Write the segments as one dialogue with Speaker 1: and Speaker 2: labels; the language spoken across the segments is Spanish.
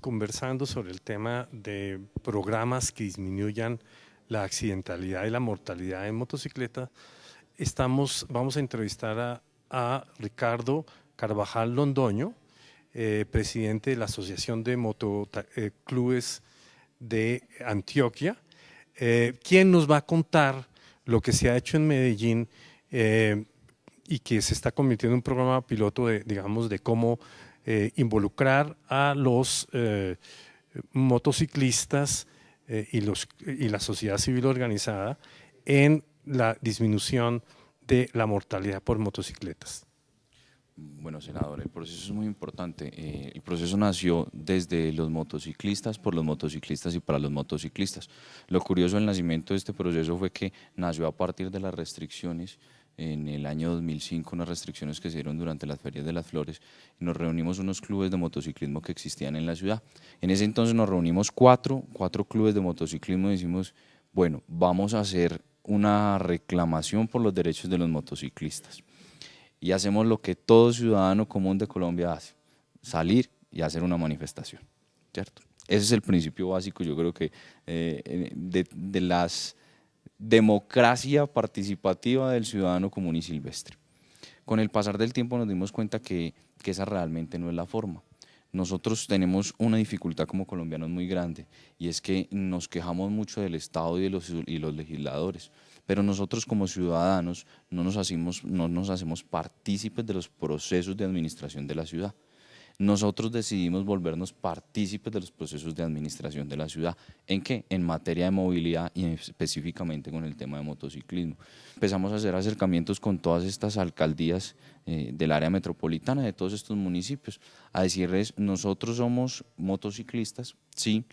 Speaker 1: conversando sobre el tema de programas que disminuyan la accidentalidad y la mortalidad en motocicleta. Vamos a entrevistar a Ricardo Carvajal Londoño, presidente de la Asociación de Motoclubes de Antioquia, quien nos va a contar lo que se ha hecho en Medellín y que se está convirtiendo en un programa piloto de cómo involucrar a los motociclistas y la sociedad civil organizada en la disminución de la mortalidad por motocicletas.
Speaker 2: Bueno, senador, el proceso es muy importante. El proceso nació desde los motociclistas, por los motociclistas y para los motociclistas. Lo curioso del nacimiento de este proceso fue que nació a partir de las restricciones en el año 2005, unas restricciones que se dieron durante las ferias de las flores, y nos reunimos unos clubes de motociclismo que existían en la ciudad. En ese entonces nos reunimos cuatro clubes de motociclismo y decimos, bueno, vamos a hacer una reclamación por los derechos de los motociclistas. Y hacemos lo que todo ciudadano común de Colombia hace, salir y hacer una manifestación, ¿cierto? Ese es el principio básico, yo creo que de las democracia participativa del ciudadano común y silvestre. Con el pasar del tiempo nos dimos cuenta que esa realmente no es la forma. Nosotros tenemos una dificultad como colombianos muy grande, y es que nos quejamos mucho del Estado y de los legisladores, pero nosotros como ciudadanos no nos hacemos partícipes de los procesos de administración de la ciudad. Nosotros decidimos volvernos partícipes de los procesos de administración de la ciudad. ¿En qué? En materia de movilidad y específicamente con el tema de motociclismo. Empezamos a hacer acercamientos con todas estas alcaldías del área metropolitana, de todos estos municipios, a decirles, nosotros somos motociclistas, sí,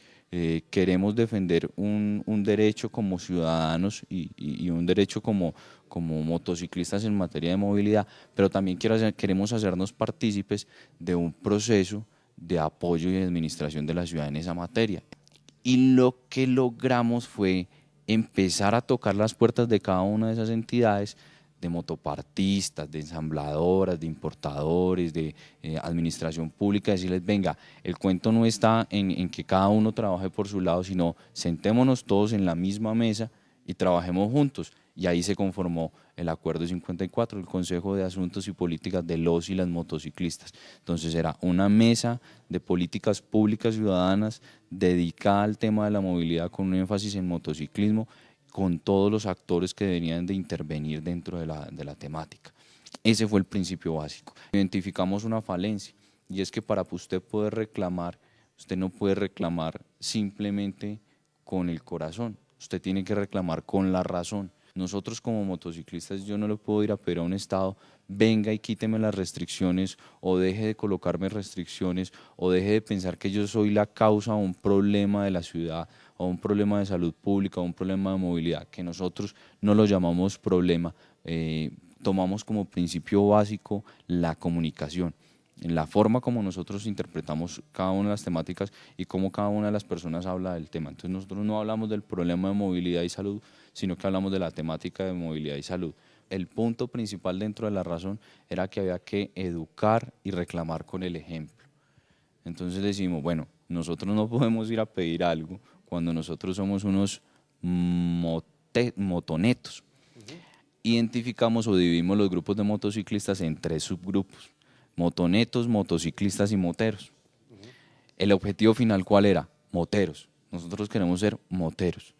Speaker 2: queremos defender un derecho como ciudadanos y un derecho como motociclistas en materia de movilidad, pero también queremos hacernos partícipes de un proceso de apoyo y administración de la ciudad en esa materia. Y lo que logramos fue empezar a tocar las puertas de cada una de esas entidades, de motopartistas, de ensambladoras, de importadores, de administración pública, decirles, venga, el cuento no está en que cada uno trabaje por su lado, sino sentémonos todos en la misma mesa y trabajemos juntos. Y ahí se conformó el Acuerdo 54, el Consejo de Asuntos y Políticas de los y las motociclistas. Entonces era una mesa de políticas públicas ciudadanas dedicada al tema de la movilidad con un énfasis en motociclismo, con todos los actores que deberían de intervenir dentro de la temática. Ese fue el principio básico. Identificamos una falencia, y es que para usted poder reclamar, usted no puede reclamar simplemente con el corazón, usted tiene que reclamar con la razón. Nosotros como motociclistas, yo no le puedo ir a pedir a un Estado, venga y quíteme las restricciones, o deje de colocarme restricciones, o deje de pensar que yo soy la causa de un problema de la ciudad, o un problema de salud pública, o un problema de movilidad, que nosotros no lo llamamos problema, tomamos como principio básico la comunicación, en la forma como nosotros interpretamos cada una de las temáticas y cómo cada una de las personas habla del tema. Entonces nosotros no hablamos del problema de movilidad y salud, sino que hablamos de la temática de movilidad y salud. El punto principal dentro de la razón era que había que educar y reclamar con el ejemplo. Entonces decimos, bueno, nosotros no podemos ir a pedir algo cuando nosotros somos unos motonetos. Identificamos o dividimos los grupos de motociclistas en 3 subgrupos: motonetos, motociclistas y moteros. El objetivo final, ¿cuál era? Moteros. Nosotros queremos ser moteros.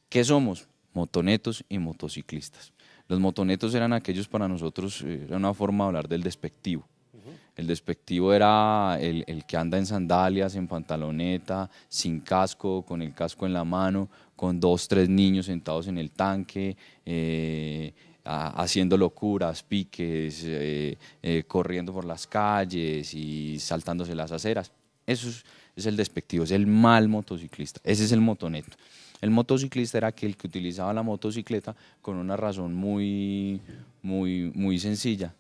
Speaker 2: ¿Qué somos? Motonetos y motociclistas. Los motonetos eran aquellos, para nosotros, era una forma de hablar del despectivo. El despectivo era el que anda en sandalias, en pantaloneta, sin casco, con el casco en la mano, con 2, 3 niños sentados en el tanque, haciendo locuras, piques, corriendo por las calles y saltándose las aceras. Eso es el despectivo, es el mal motociclista, ese es el motoneto. El motociclista era aquel que utilizaba la motocicleta con una razón muy sencilla.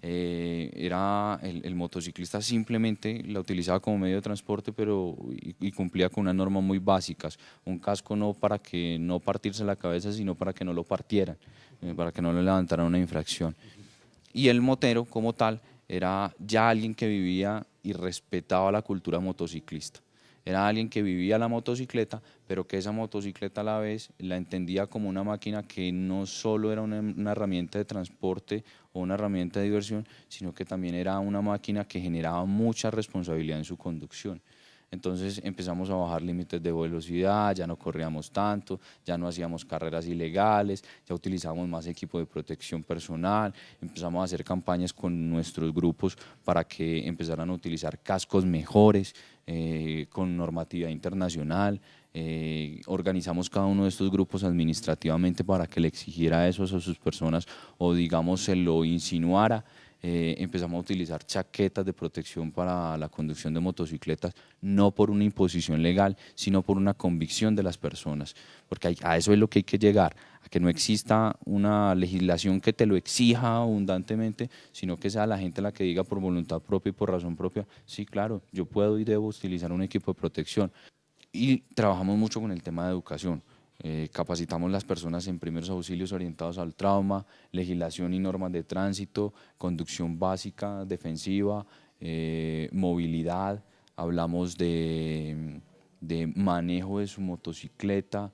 Speaker 2: El motociclista simplemente la utilizaba como medio de transporte, pero y cumplía con unas normas muy básicas. Un casco no para que no partirse la cabeza, sino para que no lo partieran, para que no le levantaran una infracción. Y el motero como tal era ya alguien que vivía y respetaba la cultura motociclista. Era alguien que vivía la motocicleta, pero que esa motocicleta a la vez la entendía como una máquina que no solo era una herramienta de transporte o una herramienta de diversión, sino que también era una máquina que generaba mucha responsabilidad en su conducción. Entonces empezamos a bajar límites de velocidad, ya no corríamos tanto, ya no hacíamos carreras ilegales, ya utilizábamos más equipo de protección personal, empezamos a hacer campañas con nuestros grupos para que empezaran a utilizar cascos mejores, con normatividad internacional. Organizamos cada uno de estos grupos administrativamente para que le exigiera eso a sus personas o digamos se lo insinuara. Empezamos a utilizar chaquetas de protección para la conducción de motocicletas, no por una imposición legal, sino por una convicción de las personas, porque a eso es lo que hay que llegar, a que no exista una legislación que te lo exija abundantemente, sino que sea la gente la que diga por voluntad propia y por razón propia, sí, claro, yo puedo y debo utilizar un equipo de protección. Y trabajamos mucho con el tema de educación. Capacitamos las personas en primeros auxilios orientados al trauma, legislación y normas de tránsito, conducción básica, defensiva, movilidad, hablamos de manejo de su motocicleta,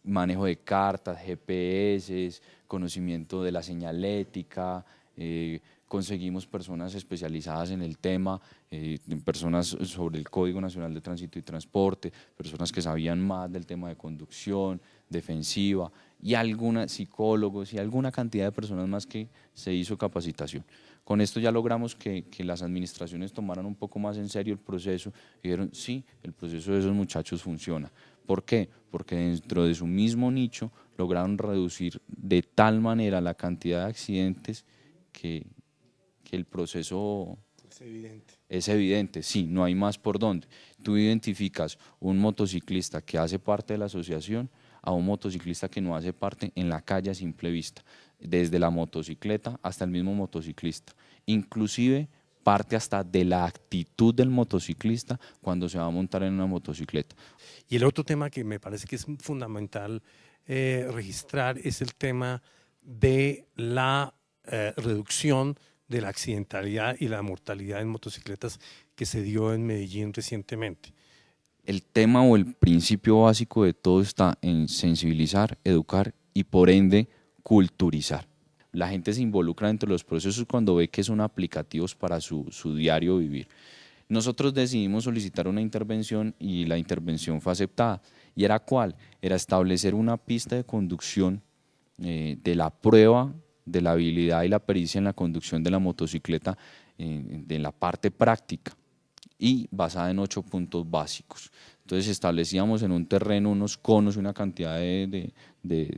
Speaker 2: manejo de cartas, GPS, conocimiento de la señalética, conseguimos personas especializadas en el tema, personas sobre el Código Nacional de Tránsito y Transporte, personas que sabían más del tema de conducción, defensiva, y algunos psicólogos y alguna cantidad de personas más que se hizo capacitación. Con esto ya logramos que las administraciones tomaran un poco más en serio el proceso y dijeron, sí, el proceso de esos muchachos funciona. ¿Por qué? Porque dentro de su mismo nicho lograron reducir de tal manera la cantidad de accidentes que el proceso es evidente, sí, no hay más por dónde. Tú identificas un motociclista que hace parte de la asociación a un motociclista que no hace parte en la calle a simple vista, desde la motocicleta hasta el mismo motociclista. Inclusive parte hasta de la actitud del motociclista cuando se va a montar en una motocicleta.
Speaker 1: Y el otro tema que me parece que es fundamental registrar es el tema de la reducción de la accidentalidad y la mortalidad en motocicletas que se dio en Medellín recientemente.
Speaker 2: El tema o el principio básico de todo está en sensibilizar, educar y por ende culturizar. La gente se involucra dentro de los procesos cuando ve que son aplicativos para su diario vivir. Nosotros decidimos solicitar una intervención y la intervención fue aceptada. ¿Y era cuál? Era establecer una pista de conducción de la prueba de la habilidad y la pericia en la conducción de la motocicleta de la parte práctica y basada en 8 puntos básicos. Entonces establecíamos en un terreno unos conos y una cantidad de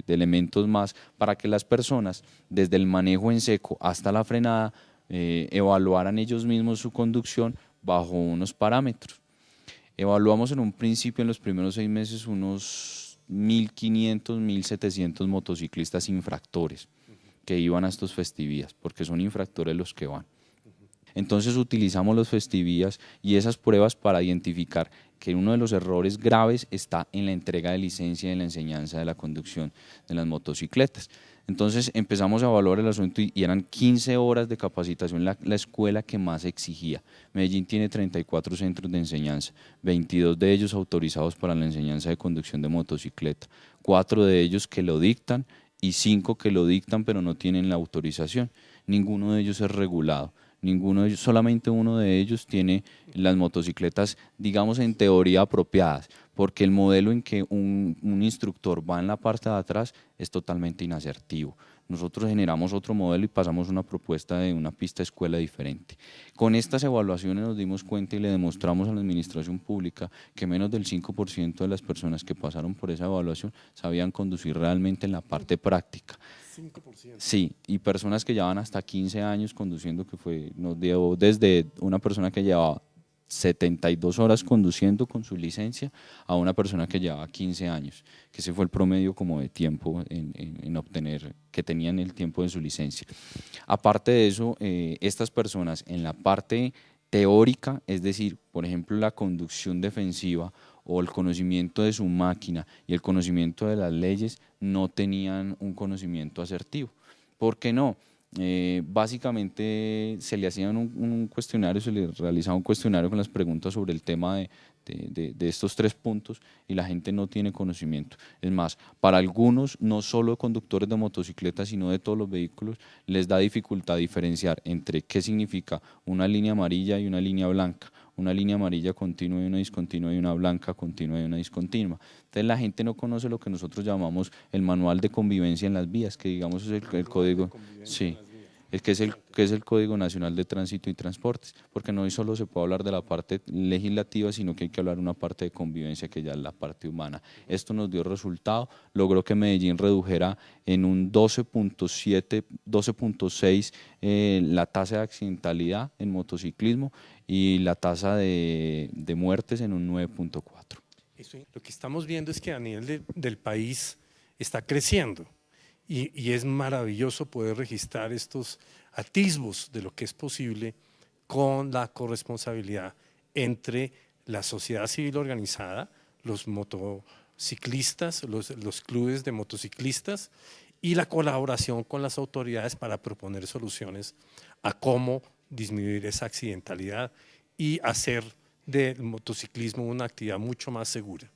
Speaker 2: elementos más para que las personas, desde el manejo en seco hasta la frenada, evaluaran ellos mismos su conducción bajo unos parámetros. Evaluamos en un principio, en los primeros 6 meses, unos 1.500, 1.700 motociclistas infractores que iban a estos festivías, porque son infractores los que van. Entonces utilizamos los festivías y esas pruebas para identificar que uno de los errores graves está en la entrega de licencia y en la enseñanza de la conducción de las motocicletas. Entonces empezamos a evaluar el asunto y eran 15 horas de capacitación la escuela que más exigía. Medellín tiene 34 centros de enseñanza, 22 de ellos autorizados para la enseñanza de conducción de motocicleta, 4 de ellos que lo dictan y 5 que lo dictan pero no tienen la autorización. Ninguno de ellos es regulado. Ninguno de ellos, solamente uno de ellos tiene las motocicletas, digamos, en teoría apropiadas, porque el modelo en que un instructor va en la parte de atrás es totalmente inasertivo. Nosotros generamos otro modelo y pasamos una propuesta de una pista escuela diferente. Con estas evaluaciones nos dimos cuenta y le demostramos a la administración pública que menos del 5% de las personas que pasaron por esa evaluación sabían conducir realmente en la parte práctica.
Speaker 1: 5%.
Speaker 2: Sí, y personas que llevan hasta 15 años conduciendo, que nos dio desde una persona que llevaba 72 horas conduciendo con su licencia a una persona que llevaba 15 años, que ese fue el promedio como de tiempo en obtener, que tenían el tiempo de su licencia. Aparte de eso, estas personas en la parte teórica, es decir, por ejemplo, la conducción defensiva o el conocimiento de su máquina y el conocimiento de las leyes, no tenían un conocimiento asertivo. ¿Por qué no? Básicamente se le hacía un cuestionario, se le realizaba un cuestionario con las preguntas sobre el tema de estos 3 puntos y la gente no tiene conocimiento. Es más, para algunos, no solo conductores de motocicletas, sino de todos los vehículos, les da dificultad diferenciar entre qué significa una línea amarilla y una línea blanca, una línea amarilla continua y una discontinua y una blanca continua y una discontinua. Entonces la gente no conoce lo que nosotros llamamos el manual de convivencia en las vías, que digamos es el código, sí, que es el Código Nacional de Tránsito y Transportes, porque no solo se puede hablar de la parte legislativa, sino que hay que hablar de una parte de convivencia que ya es la parte humana. Esto nos dio resultado, logró que Medellín redujera en un 12.7, 12.6 la tasa de accidentalidad en motociclismo y la tasa de muertes en un 9.4.
Speaker 1: Lo que estamos viendo es que a nivel del país está creciendo y es maravilloso poder registrar estos atisbos de lo que es posible con la corresponsabilidad entre la sociedad civil organizada, los motociclistas, los clubes de motociclistas y la colaboración con las autoridades para proponer soluciones a cómo disminuir esa accidentalidad y hacer del motociclismo una actividad mucho más segura.